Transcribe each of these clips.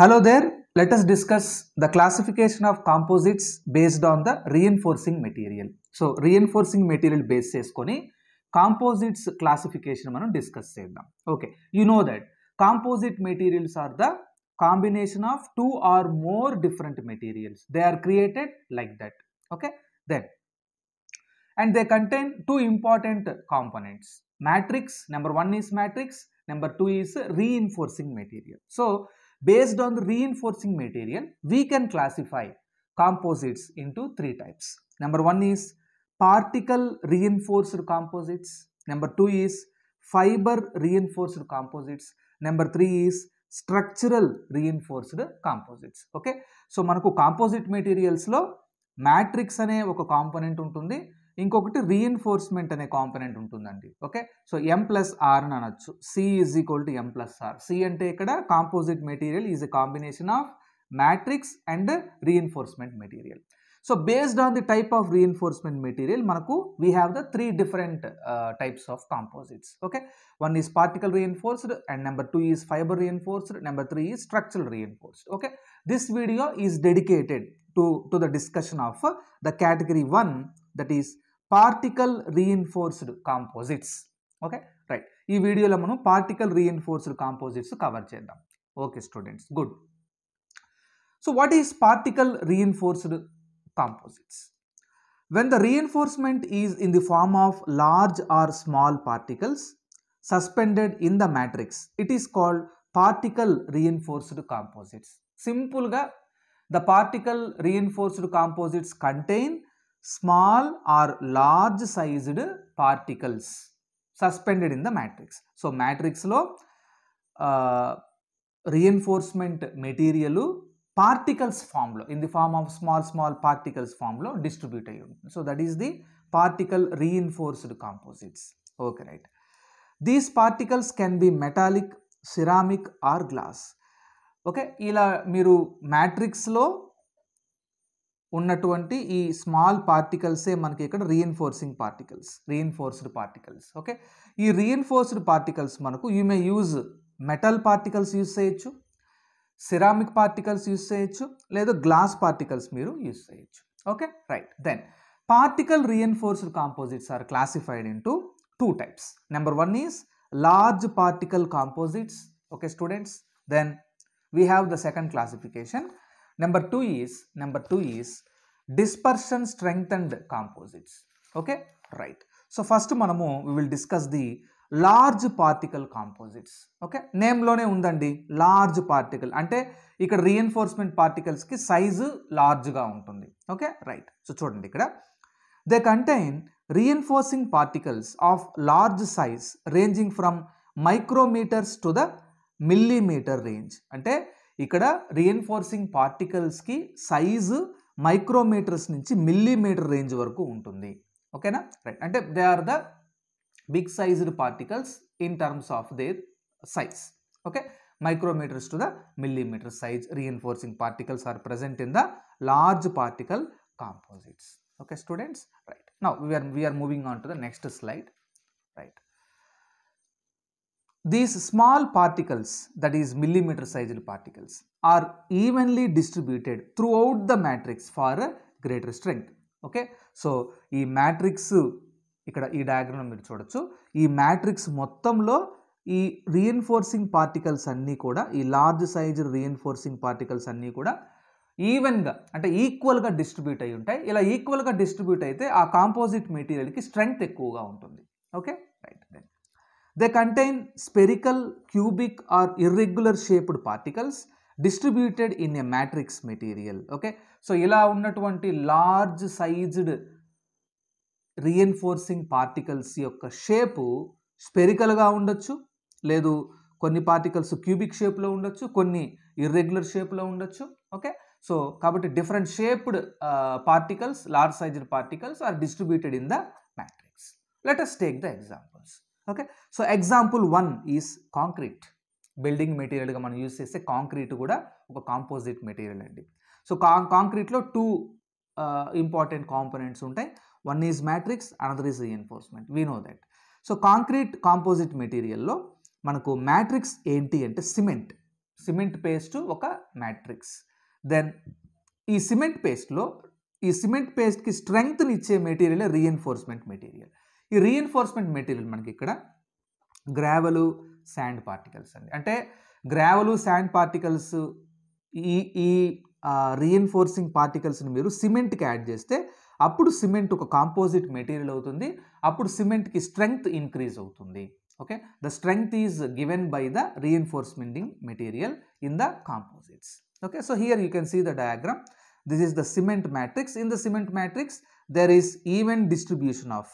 Hello there, let us discuss the classification of composites based on the reinforcing material. So, reinforcing material base cheskoni composites classification మనం discuss చేద్దాం. Okay, you know that composite materials are the combination of two or more different materials. They are created like that. Okay, then and they contain two important components. Matrix, number one is matrix, number two is reinforcing material. So, based on the reinforcing material, we can classify composites into three types. Number one is particle reinforced composites. Number two is fiber reinforced composites. Number three is structural reinforced composites. Okay, so manaku composite materials lo matrix ane oka component ఉంటుంది, ఇంకొకటి reinforcement అనే component ఉంటుందండి. Okay, so M plus R అని అనొచ్చు. C is equal to M plus R. C అంటే ఇక్కడ composite material is a combination of matrix and reinforcement material. So based on the type of reinforcement material మనకు we have the three different types of composites. Okay, one is particle reinforced and number two is fibre reinforced, number three is structural reinforced. Okay, this video is dedicated to the discussion of the category 1, that is particle reinforced composites. Okay, right, ee video lo manu particle reinforced composites cover cheddam. Okay students, good. So what is particle reinforced composites? When the reinforcement is in the form of large or small particles suspended in the matrix, it is called particle reinforced composites. Simple ga, the particle reinforced composites contain small or large sized particles suspended in the matrix. So matrix lo reinforcement material particles form lo, in the form of small particles form lo distribute ayi untundi. So that is the particle reinforced composites. Okay, right, these particles can be metallic, ceramic or glass. Okay, ఇలా మీరు మ్యాట్రిక్స్లో ఉన్నటువంటి ఈ small పార్టికల్సే మనకి ఇక్కడ reinforced particles. Okay, ఈ reinforced particles మనకు you may use metal particles use చేయొచ్చు, సిరామిక్ పార్టికల్స్ యూజ్ చేయొచ్చు, లేదా గ్లాస్ పార్టికల్స్ మీరు యూజ్ చేయొచ్చు. Okay, right, then particle reinforced composites are classified into two types. Number one is large particle composites. Okay students, then we have the second classification. Number two is dispersion strengthened composites. Okay, right, so first manamu we will discuss the large particle composites. Okay, name lone undandi large particle ante ikkada reinforcement particles ki size large ga untundi. Okay, right, so chudandi ikkada they contain reinforcing particles of large size ranging from micrometers to the millimeter range. అంటే ఇక్కడ reinforcing పార్టికల్స్కి size micrometers నుంచి millimetre range వరకు ఉంటుంది. ఓకేనా, right, అంటే they are the big sized particles in terms of their size. Okay, micrometers to the millimeter size reinforcing particles are present in the large particle composites. Okay students, right, now we are moving on to the next slide. Right, these small particles, that is millimeter sized particles, are evenly distributed throughout the matrix for greater strength. Okay, so ee matrix ikkada ee diagram మీరు చూడొచ్చు, ఈ matrix మొత్తంలో ఈ reinforcing particles అన్నీ కూడా, ఈ large size reinforcing particles అన్నీ కూడా ఈవెన్గా అంటే ఈక్వల్గా డిస్ట్రిబ్యూట్ అయి ఉంటాయి. ఇలా ఈక్వల్గా డిస్ట్రిబ్యూట్ అయితే ఆ కాంపోజిట్ మెటీరియల్కి స్ట్రెంగ్త్ ఎక్కువగా ఉంటుంది. Okay, right, then they contain spherical, cubic or irregular shaped particles distributed in a matrix material. Okay, so ఇలా ఉన్నటువంటి లార్జ్ సైజ్డ్ రీఎన్ఫోర్సింగ్ పార్టికల్స్ యొక్క షేపు స్పెరికల్గా ఉండొచ్చు, లేదు కొన్ని పార్టికల్స్ క్యూబిక్ షేప్లో ఉండొచ్చు, కొన్ని ఇర్రెగ్యులర్ షేప్లో ఉండొచ్చు. ఓకే, సో కాబట్టి different shaped particles, large sized particles are distributed in the matrix. Let us take the examples. Okay, so example 1 is concrete. Building మెటీరియల్గా మనం యూజ్ చేస్తే కాంక్రీట్ కూడా ఒక కాంపోజిట్ మెటీరియల్ అండి. సో కాంక్రీట్లో టూ ఇంపార్టెంట్ కాంపోనెంట్స్ ఉంటాయి. One is matrix, another is reinforcement. We know that. So concrete composite మెటీరియల్లో మనకు మ్యాట్రిక్స్ ఏంటి అంటే సిమెంట్. సిమెంట్ పేస్ట్ ఒక మ్యాట్రిక్స్. దెన్ ఈ సిమెంట్ పేస్ట్కి స్ట్రెంగ్త్ని ఇచ్చే మెటీరియల్ రీఎన్ఫోర్స్మెంట్ మెటీరియల్. ఈ రీఎన్ఫోర్స్మెంట్ మెటీరియల్ మనకి ఇక్కడ గ్రావెలు, శాండ్ పార్టికల్స్ అండి. అంటే గ్రావెలు, శాండ్ పార్టికల్స్ ఈ రీఎన్ఫోర్సింగ్ పార్టికల్స్ని మీరు సిమెంట్కి యాడ్ చేస్తే అప్పుడు సిమెంట్ ఒక కాంపోజిట్ మెటీరియల్ అవుతుంది. అప్పుడు సిమెంట్కి స్ట్రెంగ్త్ ఇంక్రీజ్ అవుతుంది. Okay, the strength is given by the reinforcementing material in the composites. Okay, so here you can see the diagram. This is the cement matrix. In the cement matrix there is even distribution of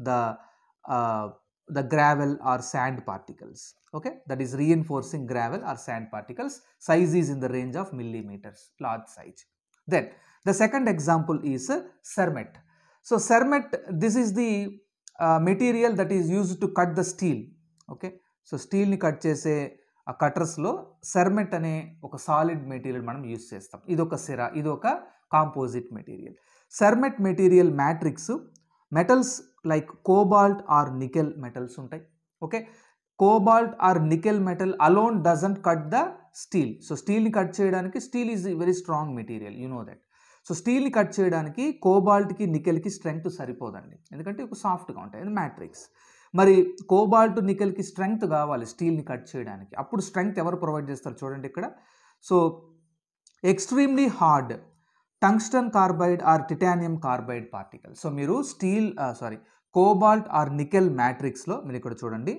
the gravel or sand particles. Okay, that is reinforcing gravel or sand particles. Size is in the range of millimeters, large size. Then the second example is cermet. So cermet, this is the material that is used to cut the steel. Okay, so steel ni cut chese ఆ కటర్స్లో సెర్మెట్ అనే ఒక solid material మనం use చేస్తాం. ఇదొక సిరా, ఇదొక composite material. Cermet material matrix metals like cobalt or nickel metals ఉంటాయి. Okay, cobalt or nickel metal alone doesn't cut the steel. So స్టీల్ని కట్ చేయడానికి, steel is very strong material, you know that. So స్టీల్ని cut చేయడానికి కోబాల్ట్కి, నికెల్కి strength సరిపోదండి, ఎందుకంటే ఒక సాఫ్ట్గా ఉంటాయి. అది మ్యాట్రిక్స్. మరి కోబాల్ట్, నికెల్కి స్ట్రెంగ్త్ కావాలి స్టీల్ని కట్ చేయడానికి. అప్పుడు స్ట్రెంగ్త్ ఎవరు ప్రొవైడ్ చేస్తారు చూడండి ఇక్కడ. So extremely hard tungsten carbide or titanium carbide particle. So మీరు కోబాల్ట్ ఆర్ నికెల్ మ్యాట్రిక్స్లో మీరు ఇక్కడ చూడండి,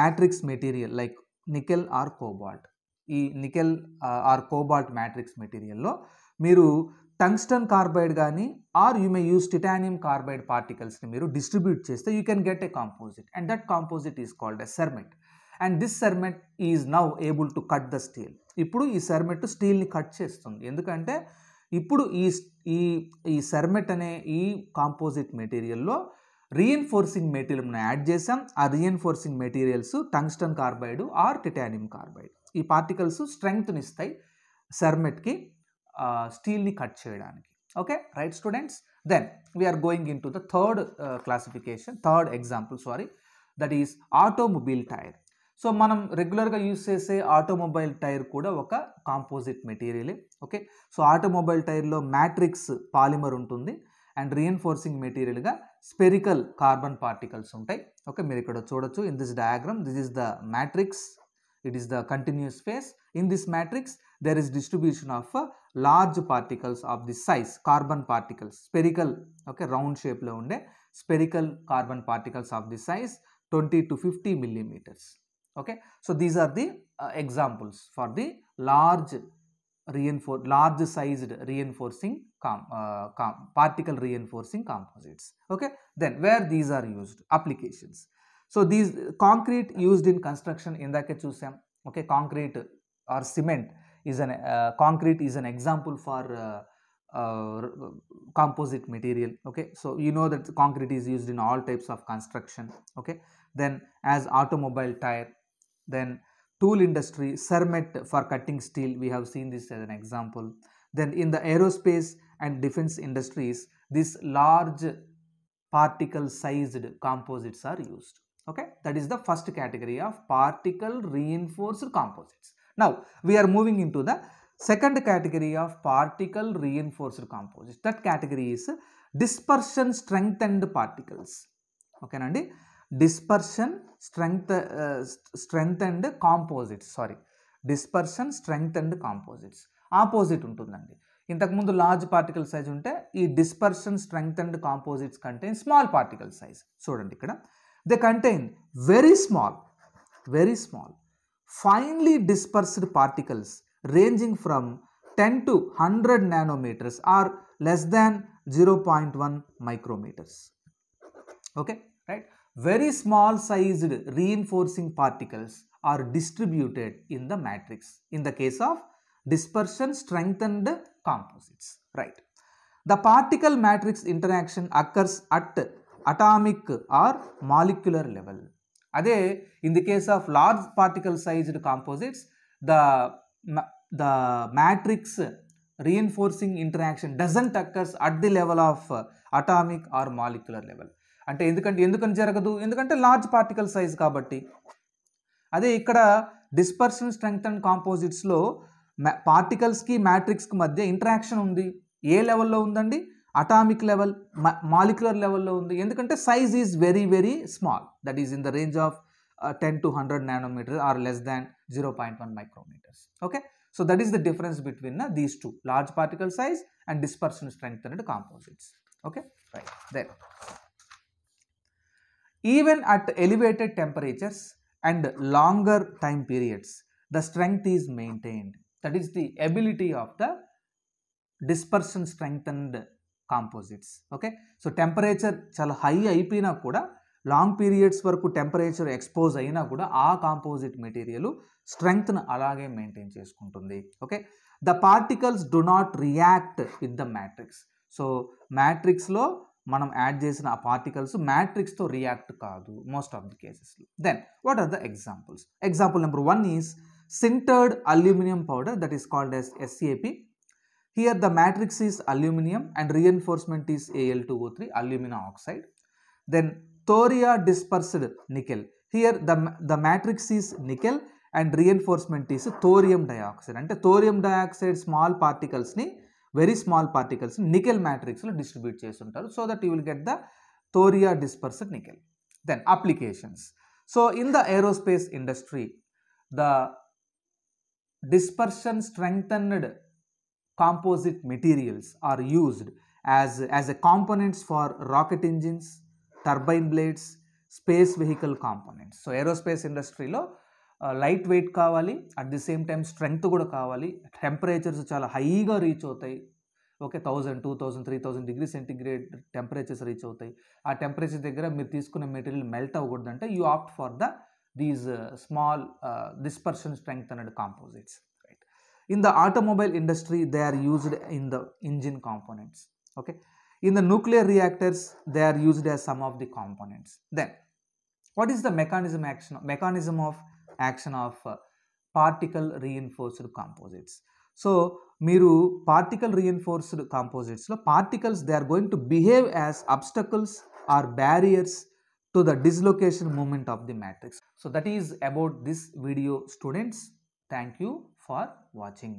matrix material like nickel or cobalt, ఈ నికెల్ ఆర్ కోబాల్ట్ మ్యాట్రిక్స్ మెటీరియల్లో మీరు టంగ్స్టన్ కార్బైడ్ కానీ or you may use titanium carbide పార్టికల్స్ని మీరు డిస్ట్రిబ్యూట్ చేస్తే you can get a composite, and that composite is called a cermet. And this cermet is now able to cut the steel. ఇప్పుడు ఈ సెర్మెట్ స్టీల్ని cut చేస్తుంది, ఎందుకంటే ఇప్పుడు ఈ సెర్మెట్ అనే ఈ కాంపోజిట్ మెటీరియల్లో రీఎన్ఫోర్సింగ్ మెటీరియల్ మనం యాడ్ చేసాం. ఆ reinforcing materials tungsten carbide or titanium carbide. ఈ పార్టికల్స్ స్ట్రెంగ్త్ని ఇస్తాయి సెర్మెట్కి స్టీల్ని కట్ చేయడానికి. Okay, right students. Then we are going into the third example that is automobile tyre. So మనం రెగ్యులర్గా యూజ్ చేసే ఆటోమొబైల్ టైర్ కూడా ఒక కాంపోజిట్ మెటీరియలే. ఓకే, సో ఆటోమొబైల్ టైర్లో మ్యాట్రిక్స్ పాలిమర్ ఉంటుంది అండ్ రీఎన్ఫోర్సింగ్ మెటీరియల్గా స్పెరికల్ కార్బన్ పార్టికల్స్ ఉంటాయి. ఓకే, మీరు ఇక్కడ చూడొచ్చు in this diagram, this is the matrix, it is the continuous phase. In this matrix there is distribution of large particles of this size, carbon particles, spherical, okay, round shape lo unde spherical carbon particles of this size 20 to 50 millimeters. Okay, so these are the examples for the large sized reinforcing particle reinforcing composites. Okay, then where these are used, applications. So these concrete used in construction, indake chusam. Okay, concrete or cement is concrete is an example for composite material. Okay, so you know that concrete is used in all types of construction. Okay, then as automobile tire, then tool industry, cermet for cutting steel, we have seen this as an example. Then in the aerospace and defense industries, these large particle sized composites are used. Okay, that is the first category of particle reinforced composites. Now we are moving into the second category of particle reinforced composites. That category is dispersion strengthened particles. Okay nandi, dispersion strengthened composites, dispersion strengthened composites opposite untundandi. ఇంతకుముందు large particle size ఉంటే ఈ dispersion strengthened composites contain small particle size. చూడండి ఇక్కడ they contain very small finely dispersed particles ranging from 10 to 100 nanometers or less than 0.1 micrometers. Okay, right, very small sized reinforcing particles are distributed in the matrix in the case of dispersion strengthened composites. Right, the particle matrix interaction occurs at atomic or molecular level. Ade in the case of large particle sized composites, the matrix reinforcing interaction doesn't occurs at the level of atomic or molecular level. అంటే ఎందుకని జరగదు, ఎందుకంటే large particle size కాబట్టి. అదే ఇక్కడ dispersion strength and కాంపోజిట్స్లో పార్టికల్స్కి మ్యాట్రిక్స్కి మధ్య interaction ఉంది. ఏ లెవెల్లో ఉందండి? అటామిక్ లెవెల్, మాలిక్యులర్ లెవెల్లో ఉంది. ఎందుకంటే size is very very small, that is in the range of 10 to 100 nanometers or less than 0.1 micrometers. Okay, so that is the difference between these two, large particle size and dispersion strength and composites. Okay, right. Then even at elevated temperatures and longer time periods, the strength is maintained. That is the ability of the dispersion strengthened composites. Okay, so temperature చాలా high అయిపోయినా కూడా, long periods వరకు temperature expose అయినా కూడా ఆ composite material స్ట్రెంగ్త్ను అలాగే maintain చేసుకుంటుంది. Okay, the particles do not react with the matrix. So మ్యాట్రిక్స్లో మనం యాడ్ చేసిన ఆ పార్టికల్స్ మ్యాట్రిక్స్తో రియాక్ట్ కాదు మోస్ట్ ఆఫ్ ది కేసెస్లో. Then what are the examples? Example number 1 is sintered aluminum powder, that is called as SAP. Here the matrix is aluminum and reinforcement is Al2O3, alumina oxide. Then thoria dispersed nickel. Here the matrix is nickel and reinforcement is thorium dioxide. అంటే thorium dioxide small particles ని, very small particles ని nickel matrix లో distribute చేస్తుంటారు, so that you will get the thoria dispersed nickel. Then applications. So in the aerospace industry, the dispersion strengthened composite materials are used as a components for rocket engines, turbine blades, space vehicle components. So aerospace ఇండస్ట్రీలో light weight కావాలి, at the same time strength కూడా కావాలి. Temperatures చాలా హైగా reach అవుతాయి. Okay, 1000, 2000, 3000 degree centigrade temperatures reach అవుతాయి. ఆ temperature దగ్గర మీరు తీసుకున్న మెటీరియల్ మెల్ట్ అవ్వకూడదంటే you opt for these small dispersion strengthened composites. Right. In the automobile industry they are used in the engine components. Okay, in the nuclear reactors they are used as some of the components. Then what is the mechanism of action of particle reinforced composites? So మీరు particle reinforced composites లో particles they are going to behave as obstacles or barriers to the dislocation movement of the matrix. So that is about this video, students. Thank you for watching.